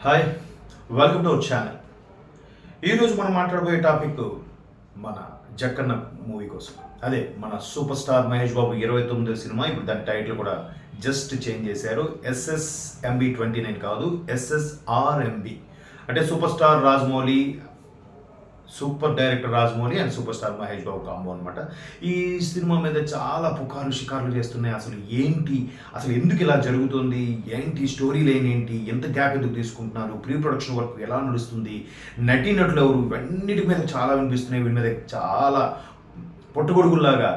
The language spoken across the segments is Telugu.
Hi, welcome to our channel. ఈరోజు మనం మాట్లాడబోయే టాపిక్ మన జక్కన్న మూవీ కోసం. అదే మన సూపర్ స్టార్ మహేష్ బాబు 29వ సినిమా. ఇప్పుడు దాని టైటిల్ కూడా జస్ట్ చేంజ్ చేశారు. SSMB29 కాదు, SSRMB. అంటే super star Rajamouli, super director Rajamouli and super star Mahesh Babu combo అనమాట. ఈ సినిమా మీద చాలా పుకార్లు షికార్లు చేస్తున్నాయి. అసలు ఏంటి, అసలు ఎందుకు ఇలా జరుగుతుంది, ఏంటి స్టోరీ లైన్, ఏంటి, ఎంత గ్యాప్ ఎందుకు తీసుకుంటున్నారు, ప్రీ ప్రొడక్షన్ వర్క్ ఎలా నడుస్తుంది, నటీనటులు ఎవరు, ఇవన్నిటి మీద చాలా వినిపిస్తున్నాయి. వీటి మీద చాలా పొట్టుగొడుగుల్లాగా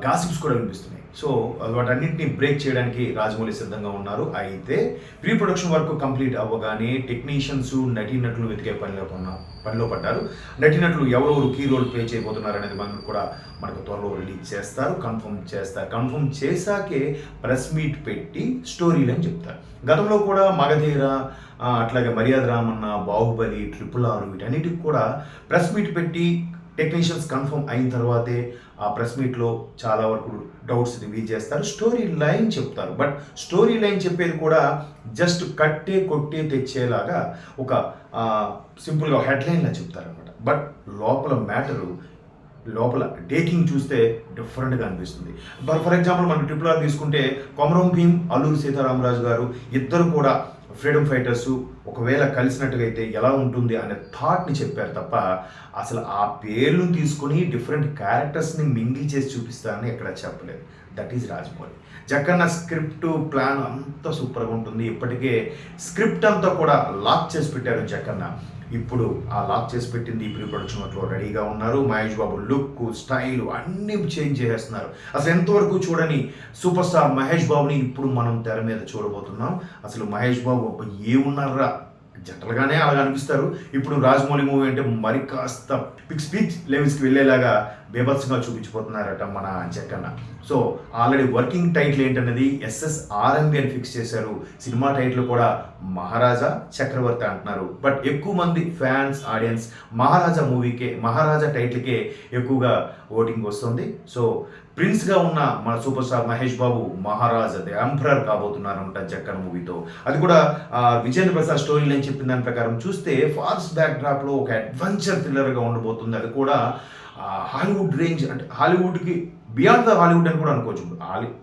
గాసిప్స్ కూడా వినిపిస్తున్నాయి. సో వాటన్నింటినీ బ్రేక్ చేయడానికి రాజమౌళి సిద్ధంగా ఉన్నారు. అయితే ప్రీ ప్రొడక్షన్ వర్క్ కంప్లీట్ అవ్వగానే టెక్నీషియన్స్ నటీనటులు వెతికే పనిలో పడ్డారు. నటీనటులు ఎవరెవరు కీ రోల్ ప్లే చేయబోతున్నారు అనేది మనకు త్వరలో రిలీజ్ చేస్తారు, కన్ఫర్మ్ చేశాకే ప్రెస్ మీట్ పెట్టి స్టోరీ లైన్ చెప్తారు. గతంలో కూడా మగధీర, అట్లాగే మర్యాద రామన్న, బాహుబలి, RRR వీటన్నిటికి కూడా ప్రెస్ మీట్ పెట్టి టెక్నీషియన్స్ కన్ఫర్మ్ అయిన తర్వాతే ఆ ప్రెస్ మీట్లో చాలా వరకు డౌట్స్ రివీల్ చేస్తారు, స్టోరీ లైన్ చెప్తారు. బట్ స్టోరీ లైన్ చెప్పేది కూడా జస్ట్ కొట్టే తెచ్చేలాగా ఒక సింపుల్గా హెడ్లైన్లా చెప్తారనమాట. బట్ లోపల టేకింగ్ చూస్తే డిఫరెంట్గా అనిపిస్తుంది. ఫర్ ఎగ్జాంపుల్ మనం RRR తీసుకుంటే కొమరం భీమ్, అల్లూరి సీతారామరాజు గారు ఇద్దరు కూడా ఫ్రీడమ్ ఫైటర్స్ ఒకవేళ కలిసినట్టుగా అయితే ఎలా ఉంటుంది అనే థాట్ని చెప్పారు తప్ప అసలు ఆ పేర్లను తీసుకొని డిఫరెంట్ క్యారెక్టర్స్ని మింగిల్ చేసి చూపిస్తారని ఎక్కడ చెప్పలేదు. That is Rajamouli. Jakkanna script plan అంతా సూపర్గా ఉంటుంది. ఇప్పటికే స్క్రిప్ట్ అంతా కూడా లాక్ చేసి పెట్టారు జక్కన్న. ఇప్పుడు ఆ లాక్ చేసి పెట్టింది ప్రీ ప్రొడక్షన్ వర్క్లో రెడీగా ఉన్నారు. మహేష్ బాబు లుక్, స్టైల్ అన్నీ చేంజ్ చేసేస్తున్నారు. అసలు ఎంతవరకు చూడని సూపర్ స్టార్ మహేష్ బాబుని ఇప్పుడు మనం తెర మీద చూడబోతున్నాం. అసలు మహేష్ బాబు ఏమున్నారా, జనరల్గానే అలాగ అనిపిస్తారు. ఇప్పుడు రాజమౌళి మూవీ అంటే మరి కాస్త స్పీచ్ లెవెల్స్కి వెళ్ళేలాగా బేబత్స్గా చూపించిపోతున్నారట మన Jakkanna. So already working title ఏంటనేది SSRMB అని ఫిక్స్ చేశారు. సినిమా టైటిల్ కూడా మహారాజా చక్రవర్తి అంటున్నారు. బట్ ఎక్కువ మంది ఫ్యాన్స్, ఆడియన్స్ మహారాజా టైటిల్కే ఎక్కువగా ఓటింగ్ వస్తుంది. సో ప్రిన్స్గా ఉన్న మన super star Mahesh Babu Maharaja the emperor కాబోతున్నారంట జక్కన్న మూవీతో. అది కూడా విజేంద్ర ప్రసాద్ స్టోరీ లైన్ చెప్పిన దాని ప్రకారం చూస్తే ఫారెస్ట్ బ్యాక్ డ్రాప్లో ఒక అడ్వెంచర్ థ్రిల్లర్గా ఉండబోతుంది. అది కూడా హాలీవుడ్ రేంజ్, అంటే హాలీవుడ్కి బియాండ్ ద హాలీవుడ్ అని కూడా అనుకోవచ్చు.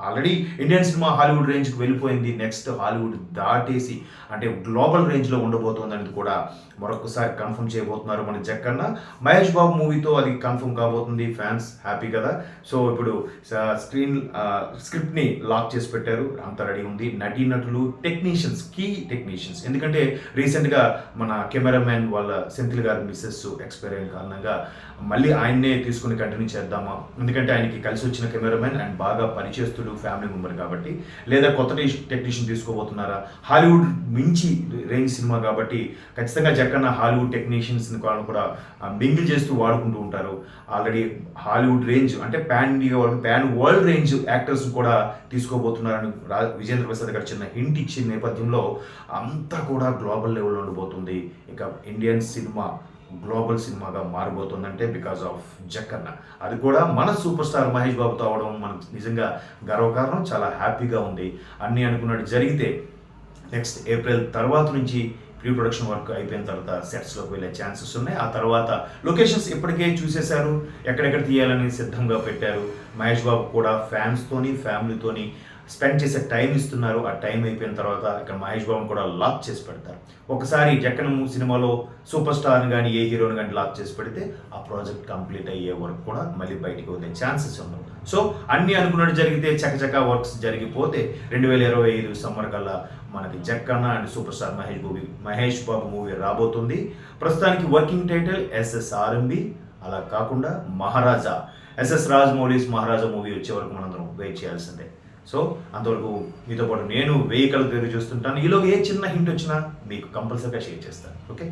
ఆల్రెడీ ఇండియన్ సినిమా హాలీవుడ్ రేంజ్కి వెళ్ళిపోయింది. నెక్స్ట్ హాలీవుడ్ దాటేసి అంటే గ్లోబల్ రేంజ్లో ఉండబోతుంది అనేది కూడా మరొకసారి కన్ఫర్మ్ చేయబోతున్నారు మన జక్కన్న. మహేష్ బాబు మూవీతో అది కన్ఫర్మ్ కాబోతుంది. ఫ్యాన్స్ హ్యాపీ కదా. సో ఇప్పుడు స్క్రిప్ట్ని లాక్ చేసి పెట్టారు, అంతా రెడీ ఉంది. నటీనటులు, కీ టెక్నీషియన్స్, ఎందుకంటే రీసెంట్గా మన కెమెరామ్యాన్ వాళ్ళ సెంథిల్ గారి మిస్సెస్ ఎక్స్పైర్ అయిన కారణంగా మళ్ళీ ఆయన్నే తీసుకుని కంటిన్యూ చేద్దామా, ఎందుకంటే ఆయనకి కలిసి వచ్చిన కెమెరామెన్ అండ్ బాగా పనిచేస్తుడు ఫ్యామిలీ మెంబర్ కాబట్టి, లేదా కొత్త టెక్నీషియన్ తీసుకోబోతున్నారా, హాలీవుడ్ మించి రేంజ్ సినిమా కాబట్టి ఖచ్చితంగా జక్కన్న హాలీవుడ్ టెక్నీషియన్స్ని కూడా మింగిల్ చేస్తూ వాడుకుంటూ ఉంటారు. ఆల్రెడీ హాలీవుడ్ రేంజ్ అంటే పాన్ వరల్డ్ రేంజ్ యాక్టర్స్ కూడా తీసుకోబోతున్నారని విజేంద్ర ప్రసాద్ గారు చిన్న హింట్ ఇచ్చిన నేపథ్యంలో అంతా కూడా గ్లోబల్ లెవెల్లో ఉండబోతుంది. ఇక ఇండియన్ సినిమా గ్లోబల్ సినిమాగా మారిపోతుందంటే బికాజ్ ఆఫ్ జక్కన్న. అది కూడా మన సూపర్ స్టార్ మహేష్ బాబుతో అవడం మనకు నిజంగా గర్వకారణం. చాలా హ్యాపీగా ఉంది. అన్నీ అనుకున్నట్టు జరిగితే నెక్స్ట్ ఏప్రిల్ తర్వాత నుంచి ప్రీ ప్రొడక్షన్ వర్క్ అయిపోయిన తర్వాత సెట్స్లోకి వెళ్ళే ఛాన్సెస్ ఉన్నాయి. ఆ తర్వాత లొకేషన్స్ ఇప్పటికే చూసేశారు, ఎక్కడెక్కడ తీయాలని సిద్ధంగా పెట్టారు. మహేష్ బాబు కూడా ఫ్యాన్స్తోని, ఫ్యామిలీతోని స్పెండ్ చేసే టైం ఇస్తున్నారు. ఆ టైం అయిపోయిన తర్వాత ఇక్కడ మహేష్ బాబుని కూడా లాక్ చేసి పెడతారు. ఒకసారి జక్కన్న సినిమాలో సూపర్ స్టార్ని కానీ ఏ హీరోని కానీ లాక్ చేసి పెడితే ఆ ప్రాజెక్ట్ కంప్లీట్ అయ్యే వరకు కూడా మళ్ళీ బయటికి వదిలే ఛాన్సెస్ ఉండవు. సో అన్నీ అనుకున్నట్టు జరిగితే చకచకా వర్క్స్ జరిగిపోతే 2025 సమ్మర్ కల్లా మనకి Jakkanna and super star Mahesh Babu movie రాబోతుంది. ప్రస్తుతానికి వర్కింగ్ టైటిల్ SSRMB. అలా కాకుండా మహారాజా, రాజమౌళిస్ మహారాజా మూవీ వచ్చే వరకు మనందరం వెయిట్ చేయాల్సిందే. సో అంతవరకు మీతో పాటు నేను 1000 కళ్ళు చూస్తుంటాను. ఈలోగా ఏ చిన్న హింట్ వచ్చినా మీకు కంపల్సరీగా షేర్ చేస్తాను. ఓకే.